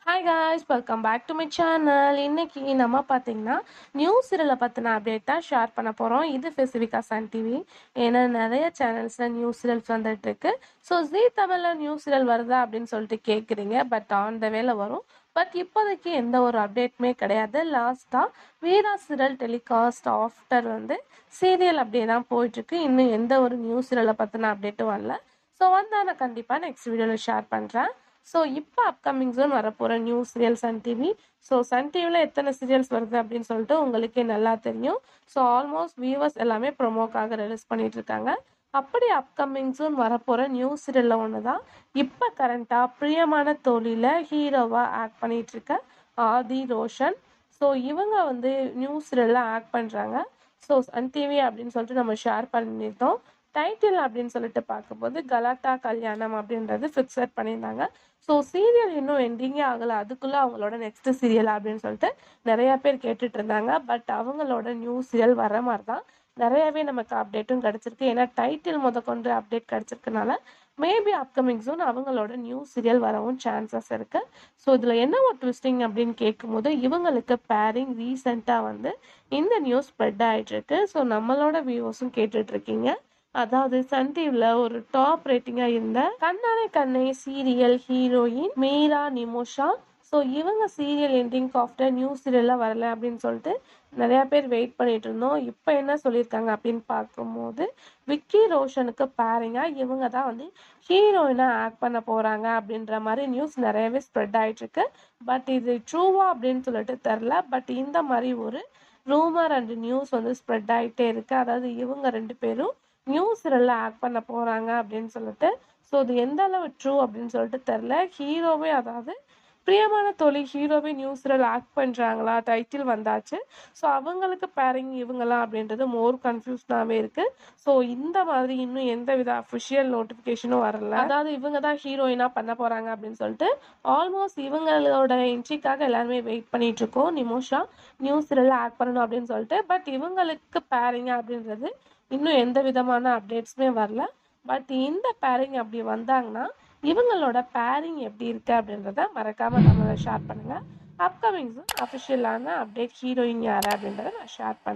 Hi guys, welcome back to my channel. இன்னைக்கு நம்ம பார்த்தீங்கன்னா நியூ சீரியலை பற்றின அப்டேட் தான் ஷேர் பண்ண போகிறோம். இது ஸ்பெசிஃபிக்காக சன் டிவி. ஏன்னா நிறைய சேனல்ஸில் நியூ சீரியல்ஸ் வந்துட்டு இருக்கு. ஸோ ஜீ தமிழில் நியூ சீரியல் வருதா அப்படின்னு சொல்லிட்டு கேட்குறீங்க. பட் ஆன் த வேல வரும். பட் இப்போதைக்கு எந்த ஒரு அப்டேட்டுமே கிடையாது. லாஸ்ட்டாக வீரா சீரியல் டெலிகாஸ்ட் ஆஃப்டர் சீரியல் அப்படியே தான் போயிட்டுருக்கு. இன்னும் எந்த ஒரு நியூ சீரியலை பற்றின அப்டேட்டும் வரல. ஸோ வந்தால் நான் கண்டிப்பாக நெக்ஸ்ட் வீடியோவில் ஷேர் பண்ணுறேன். ஸோ இப்போ அப்கமிங் ஜோன் வரப்போகிற new serial Sun TV. So Sun டிவியில் எத்தனை சீரியல்ஸ் வருது அப்படின்னு சொல்லிட்டு உங்களுக்கே நல்லா தெரியும். ஸோ ஆல்மோஸ்ட் வியூவர்ஸ் எல்லாமே ப்ரொமோக்காக ரிலீஸ் பண்ணிட்டு இருக்காங்க. அப்படி அப்கமிங் ஜோன் வரப்போகிற நியூ சீரியலில் ஒன்று தான் இப்போ கரண்ட்டாக பிரியமான தோழியில் ஹீரோவாக ஆக்ட் பண்ணிட்டு இருக்க ஆதி ரோஷன். ஸோ இவங்க நியூ சீரியலில் ஆக்ட் பண்ணுறாங்க. ஸோ சன் டிவி அப்படின்னு சொல்லிட்டு நம்ம ஷேர் பண்ணியிருந்தோம். டைட்டில் அப்படின்னு சொல்லிட்டு பார்க்கும்போது கலாட்டா கல்யாணம் அப்படின்றது ஃபிக்ஸட் பண்ணியிருந்தாங்க. ஸோ சீரியல் இன்னும் எண்டிங்கே ஆகலை, அதுக்குள்ளே அவங்களோட நெக்ஸ்ட் சீரியல் அப்படின்னு சொல்லிட்டு நிறைய பேர் கேட்டுட்டு இருந்தாங்க. பட் அவங்களோட நியூ சீரியல் வர மாதிரி தான் நிறையவே நமக்கு அப்டேட்டும் கிடச்சிருக்கு. ஏன்னா டைட்டில் கொண்டு அப்டேட் கிடச்சிருக்கனால மேபி அப்கமிங் ஜூன் அவங்களோட நியூ சீரியல் வரவும் சான்சஸ் இருக்கு. ஸோ இதில் என்ன ஒரு ட்விஸ்டிங் அப்படின்னு கேட்கும்போது இவங்களுக்கு பேரிங் ரீசெண்டாக இந்த நியூஸ் ஸ்ப்ரெட் ஆகிட்டு இருக்கு. ஸோ நம்மளோட வியூவர்ஸும் கேட்டுட்டு இருக்கீங்க. அதாவது சன் டிவில ஒரு டாப் ரேட்டிங்கா இருந்த கண்ணானே கண்ணே சீரியல் ஹீரோயின் மீரா நிமோஷா. ஸோ இவங்க சீரியல் எண்டிங் ஆஃப்டர் நியூ சீரியல்ல வரல அப்படின்னு சொல்லிட்டு நிறைய பேர் வெயிட் பண்ணிட்டு இருந்தோம். இப்போ என்ன சொல்லியிருக்காங்க அப்படின்னு பார்க்கும்போது விக்கி ரோஷனுக்கு பேரிங்கா இவங்க தான் ஹீரோயினா ஆக்ட் பண்ண போறாங்க அப்படின்ற மாதிரி நியூஸ் நிறையவே ஸ்ப்ரெட் ஆயிட்டு இருக்கு. பட் இது ட்ரூவா அப்படின்னு சொல்லிட்டு தெரில. பட் இந்த மாதிரி ஒரு ரூமர் அண்ட் நியூஸ் ஸ்ப்ரெட் ஆகிட்டே இருக்கு. அதாவது இவங்க ரெண்டு பேரும் நியூ சீரியல்ல ஆக்ட் பண்ண போறாங்க அப்படின்னு சொல்லிட்டு. ஸோ இது எந்த அளவு ட்ரூ அப்படின்னு சொல்லிட்டு தெரில. ஹீரோவே அதாவது பிரியமான தோழி ஹீரோவே நியூ சீரியல் ஆக்ட் பண்றாங்களா, டைட்டில் வந்தாச்சு. ஸோ அவங்களுக்கு பேரிங் இவங்களா அப்படின்றது மோர் கன்ஃபியூஸ்டாகவே இருக்கு. ஸோ இந்த மாதிரி இன்னும் எந்த வித அஃபிஷியல் நோட்டிஃபிகேஷனும் வரல. அதாவது இவங்க தான் ஹீரோயினா பண்ண போறாங்க அப்படின்னு சொல்லிட்டு ஆல்மோஸ்ட் இவங்களோட என்ட்ரிக்காக எல்லாருமே வெயிட் பண்ணிட்டு இருக்கோம். நிமோஷா நியூ சீரியல்ல ஆக்ட் பண்ணணும் அப்படின்னு சொல்லிட்டு. பட் இவங்களுக்கு பேரிங் அப்படின்றது இன்னும் எந்த விதமான அப்டேட்ஸுமே வரல. பட் இந்த பேரிங் அப்படி வந்தாங்கன்னா இவங்களோட பேரிங் எப்படி இருக்கு அப்படின்றத மறக்காம நம்மளை ஷேர் பண்ணுங்க. அப்கமிங் அஃபிஷியலான அப்டேட் ஹீரோயின் யாரு அப்படின்றத நான் ஷேர் பண்ணுறேன்.